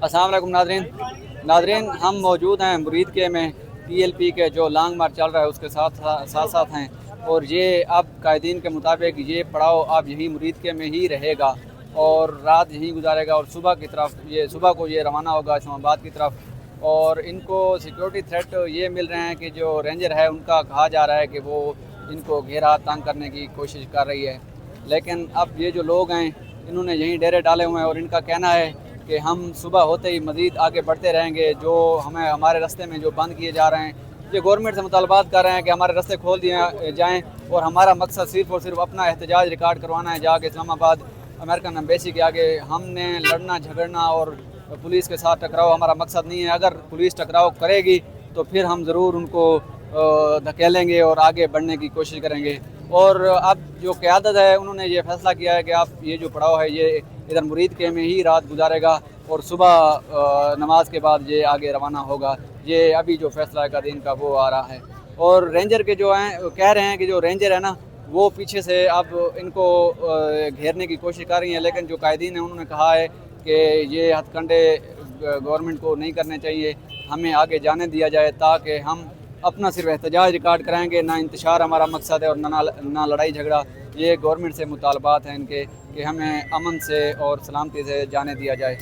अस्सलाम वालेकुम नादरीन, हम मौजूद हैं मुरीद के में PLP के जो लॉन्ग मार्च चल रहा है उसके साथ हैं। और ये अब कायदीन के मुताबिक ये पड़ाव अब यहीं मुरीद के में ही रहेगा और रात यहीं गुजारेगा और सुबह को ये रवाना होगा इस्लामाबाद की तरफ। और इनको सिक्योरिटी थ्रेट ये मिल रहे हैं कि जो रेंजर है उनका कहा जा रहा है कि वो इनको घेरा तंग करने की कोशिश कर रही है। लेकिन अब ये जो लोग हैं इन्होंने यहीं डेरे डाले हुए हैं और इनका कहना है कि हम सुबह होते ही मज़ीद आगे बढ़ते रहेंगे। जो हमारे रास्ते में जो बंद किए जा रहे हैं, ये गवर्नमेंट से मुतालबात कर रहे हैं कि हमारे रास्ते खोल दिए जाएँ और हमारा मकसद सिर्फ़ और सिर्फ अपना एहतजाज रिकॉर्ड करवाना है जाके इस्लामाबाद अमेरिकन एम्बेसी के आगे। हमने लड़ना झगड़ना और पुलिस के साथ टकराव हमारा मकसद नहीं है। अगर पुलिस टकराव करेगी तो फिर हम ज़रूर उनको धकेलेंगे और आगे बढ़ने की कोशिश करेंगे। और अब जो क़यादत है उन्होंने ये फ़ैसला किया है कि आप ये जो पड़ाव है ये इधर मुरीद के में ही रात गुजारेगा और सुबह नमाज के बाद ये आगे रवाना होगा। ये अभी जो फ़ैसला का दिन का वो आ रहा है। और रेंजर के जो हैं कह रहे हैं कि जो रेंजर है ना वो पीछे से अब इनको घेरने की कोशिश कर रही हैं, लेकिन जो कायदीन है उन्होंने कहा है कि ये हथकंडे गवर्नमेंट को नहीं करने चाहिए, हमें आगे जाने दिया जाए ताकि हम अपना सिर्फ एहतजाज रिकॉर्ड कराएंगे। ना इंतशार हमारा मकसद है और ना लड़ाई झगड़ा। ये गवर्नमेंट से मुतालबात हैं इनके कि हमें अमन से और सलामती से जाने दिया जाए।